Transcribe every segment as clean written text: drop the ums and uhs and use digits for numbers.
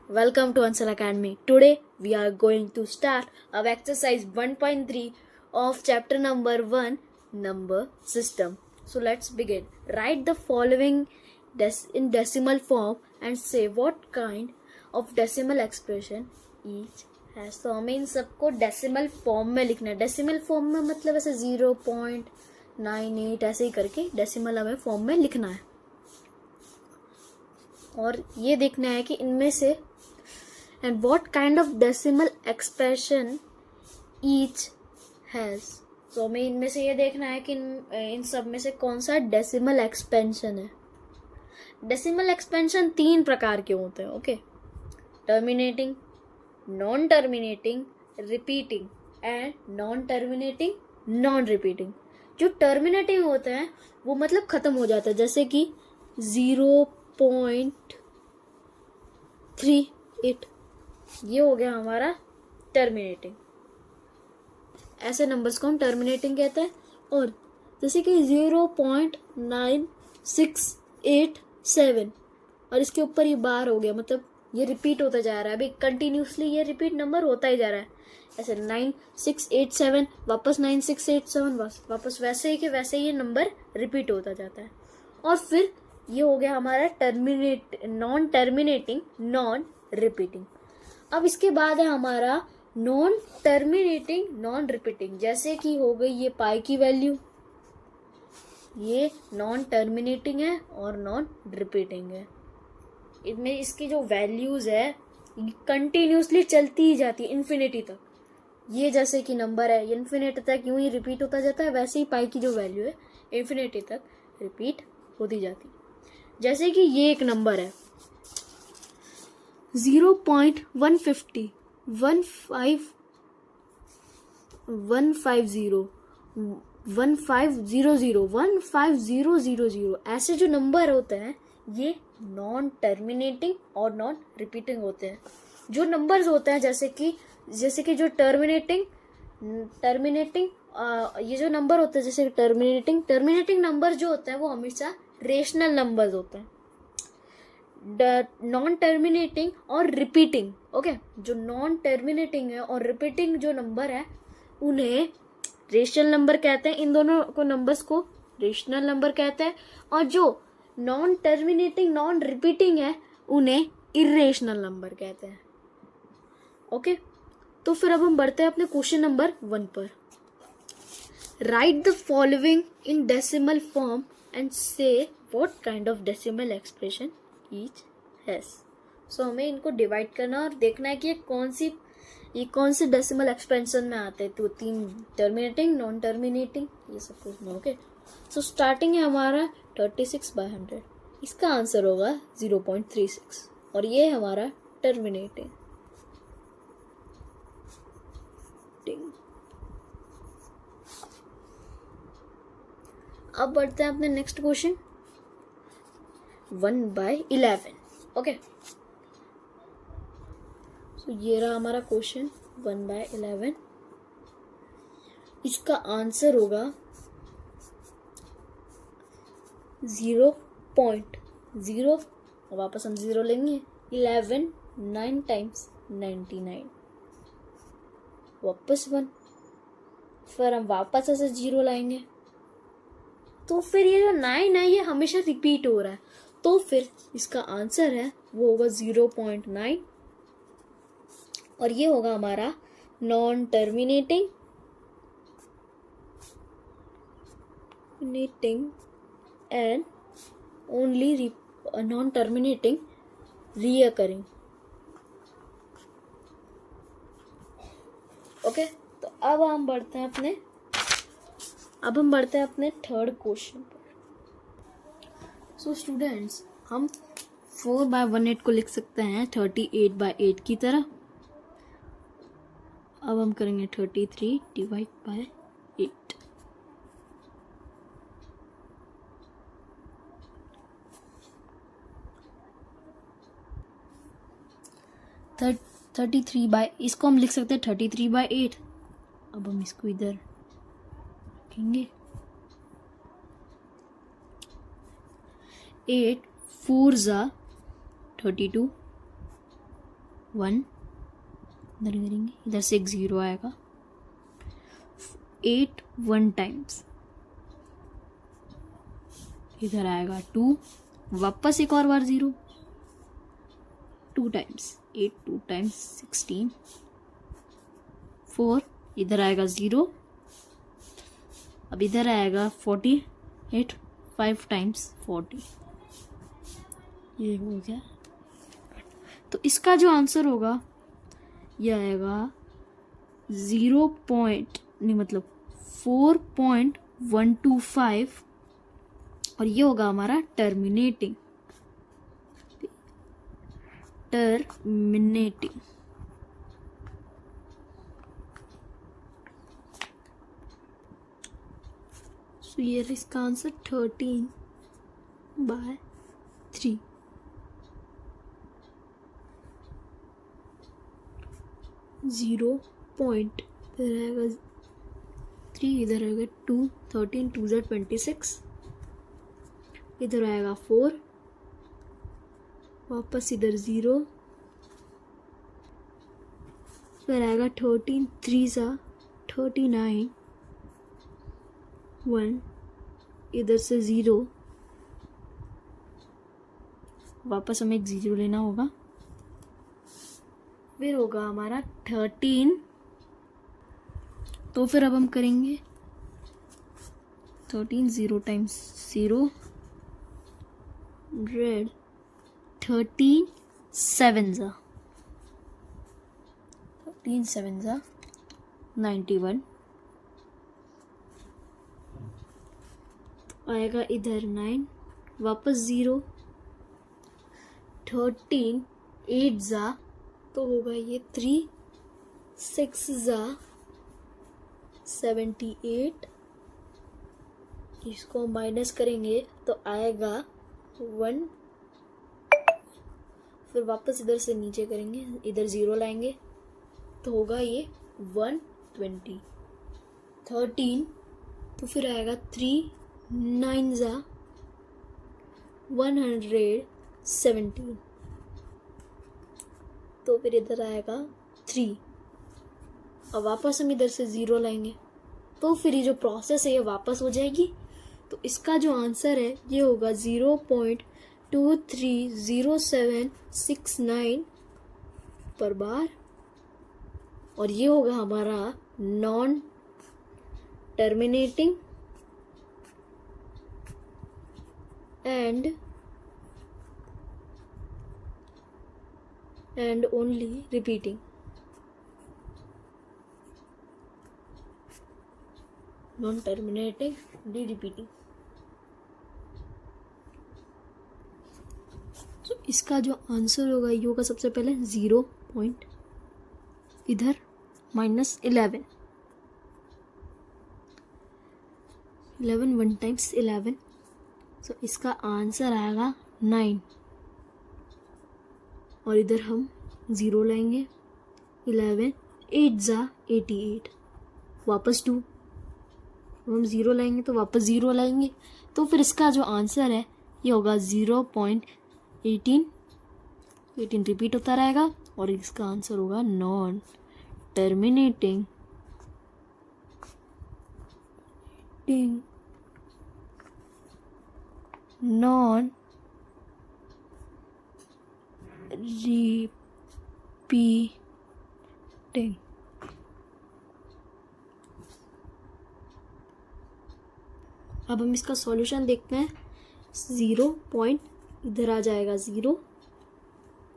welcome to Ansel Academy. Today we are going to start our exercise 1.3 of chapter number 1, number system. So let's begin. Write the following in decimal form and say what kind of decimal expression each has. तो हमें इन सबको decimal form में लिखना है. Decimal form में मतलब ऐसे 0.98 ऐसे ही करके डेसिमल हमें फॉर्म में लिखना है और ये देखना है कि इनमें से and what kind of decimal expression each has. तो हमें इनमें से ये देखना है कि इन सब में से कौन सा डेसिमल एक्सपेंशन है. डेसिमल एक्सपेंशन 3 प्रकार के होते हैं. Okay, terminating, non terminating, repeating and non terminating, non repeating. जो टर्मिनेटिंग होते हैं वो मतलब खत्म हो जाता है, जैसे कि 0.38 ये हो गया हमारा टर्मिनेटिंग. ऐसे नंबर्स को हम टर्मिनेटिंग कहते हैं. और जैसे कि 0.9687 और इसके ऊपर ये बार हो गया, मतलब ये रिपीट होता जा रहा है. अभी कंटिन्यूसली ये रिपीट नंबर होता ही जा रहा है. ऐसे 9687 वापस 9687 वापस वैसे ही के वैसे ये नंबर रिपीट होता जाता है. और फिर ये हो गया हमारा नॉन टर्मिनेटिंग, नॉन रिपीटिंग. अब इसके बाद है हमारा नॉन टर्मिनेटिंग, नॉन रिपीटिंग. जैसे कि हो गई ये पाई की वैल्यू, ये नॉन टर्मिनेटिंग है और नॉन रिपीटिंग है. इनमें इसकी जो वैल्यूज है कंटिन्यूसली चलती ही जाती है इन्फिनिटी तक. ये जैसे कि नंबर है इन्फिनिटी तक यूं ही रिपीट होता जाता है, वैसे ही पाई की जो वैल्यू है इन्फिनिटी तक रिपीट होती जाती है. जैसे कि ये एक नंबर है 0.150 1550 1500 ऐसे जो नंबर होते हैं ये नॉन टर्मिनेटिंग और नॉन रिपीटिंग होते हैं. जो नंबर्स होते हैं जैसे कि जो टर्मिनेटिंग ये जो नंबर होते हैं जैसे टर्मिनेटिंग नंबर जो होते हैं वो हमेशा रेशनल नंबर्स होते हैं. नॉन टर्मिनेटिंग और रिपीटिंग, ओके, जो नॉन टर्मिनेटिंग है और रिपीटिंग जो नंबर है उन्हें रेशनल नंबर कहते हैं. इन दोनों को नंबर्स को रेशनल नंबर कहते हैं. और जो नॉन टर्मिनेटिंग, नॉन रिपीटिंग है उन्हें इरेशनल नंबर कहते हैं. ओके, तो फिर अब हम बढ़ते हैं अपने क्वेश्चन नंबर 1 पर. Write the following in decimal form and say what kind of decimal expression each has. So हमें इनको डिवाइड करना और देखना है कि ये कौन सी डेसिमल एक्सपेंशन में आते हैं. तो 3 टर्मिनेटिंग, नॉन टर्मिनेटिंग, ये सब कुछ में. ओके, सो स्टार्टिंग है हमारा 36/100. इसका आंसर होगा 0.36 और ये हमारा टर्मिनेटिंग. अब बढ़ते हैं अपने नेक्स्ट क्वेश्चन 1/11. ओके, तो ये रहा हमारा क्वेश्चन 1/11. इसका आंसर होगा 0.0, वापस हम 0 लेंगे. 11 9 times 99 वापस 1, फिर हम वापस ऐसे 0 लाएंगे. तो फिर ये जो 9 है ये हमेशा रिपीट हो रहा है, तो फिर इसका आंसर है वो होगा 0.9 और ये होगा हमारा non terminating and only non terminating recurring. Okay, तो अब हम बढ़ते हैं अपने थर्ड क्वेश्चन पर. सो स्टूडेंट्स, हम 4/18 को लिख सकते हैं 38/8 की तरह. अब हम करेंगे 33 डिवाइड बाय 8. इसको हम लिख सकते हैं 33/8. अब हम इसको इधर रखेंगे. 8 4 ज़ा 32 1 इधर करेंगे, इधर से एक 0 आएगा, 8 1 टाइम्स, इधर आएगा 2, वापस एक और बार 0, 2 टाइम्स, 8 2 टाइम्स 16, 4 इधर आएगा 0, अब इधर आएगा 48 5 टाइम्स 40, ये हो गया। तो इसका जो आंसर होगा ये आएगा 4.125 और ये होगा हमारा टर्मिनेटिंग। सो ये इसका आंसर 13/3। ज़ीरो पॉइंट इधर आएगा 3, इधर आएगा 2, 13 2 ज़ा 26, इधर आएगा 4, वापस इधर 0, फिर आएगा 13 3 ज़ा 39, 1 इधर से 0, वापस हमें एक 0 लेना होगा, फिर होगा हमारा 13। तो फिर अब हम करेंगे 13 0 टाइम्स 0 100, 13 7 ज़ा 91, तो आएगा इधर 9, वापस 0, 13 8 ज़ा, तो होगा ये 3, 6 ज़ा 78, इसको माइनस करेंगे तो आएगा 1, फिर वापस इधर से नीचे करेंगे, इधर 0 लाएंगे तो होगा ये 120, 13, तो फिर आएगा 3 9 ज़ा 117, तो फिर इधर आएगा 3, और वापस हम इधर से 0 लाएंगे तो फिर ये जो प्रोसेस है ये वापस हो जाएगी। तो इसका जो आंसर है ये होगा 0.230769 पर बार, और ये होगा हमारा non terminating and only repeating, non terminating, only repeating। तो इसका जो आंसर होगा ये होगा सबसे पहले 0 पॉइंट इधर -11, 1 टाइम्स 11, तो इसका आंसर आएगा 9, और इधर हम 0 लाएंगे, 11 8 ज़ा 88, वापस 2, हम 0 लाएंगे तो वापस 0 लाएंगे, तो फिर इसका जो आंसर है ये होगा 0.18 रिपीट होता रहेगा, और इसका आंसर होगा नॉन टर्मिनेटिंग नॉन रिपीटिंग। अब हम इसका सॉल्यूशन देखते हैं। 0 पॉइंट इधर आ जाएगा 0,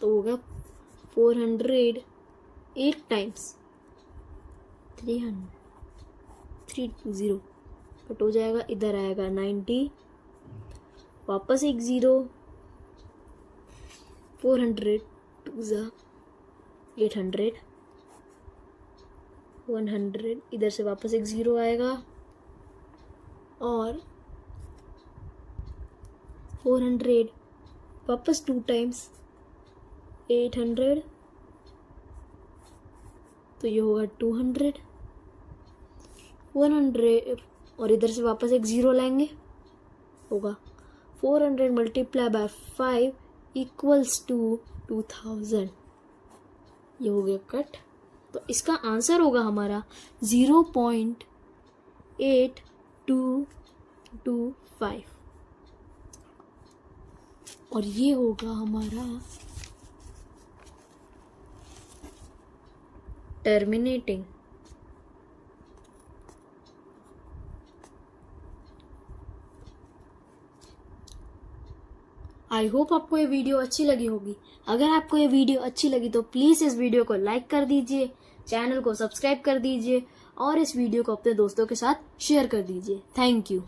तो होगा 408 टाइम्स 330, कट हो जाएगा, इधर आएगा 90, वापस एक 0, 400 2 ज़ा 800, 100, इधर से वापस एक 0 आएगा, और 400 वापस 2 टाइम्स 800, तो ये होगा 200, 100, और इधर से वापस एक 0 लाएंगे, होगा 400 × 5 इक्वल्स टू 2000, ये हो गया कट। तो इसका आंसर होगा हमारा 0.8225 और ये होगा हमारा टर्मिनेटिंग। आई होप आपको ये वीडियो अच्छी लगी होगी। अगर आपको ये वीडियो अच्छी लगी तो प्लीज़ इस वीडियो को लाइक कर दीजिए, चैनल को सब्सक्राइब कर दीजिए और इस वीडियो को अपने दोस्तों के साथ शेयर कर दीजिए। Thank you.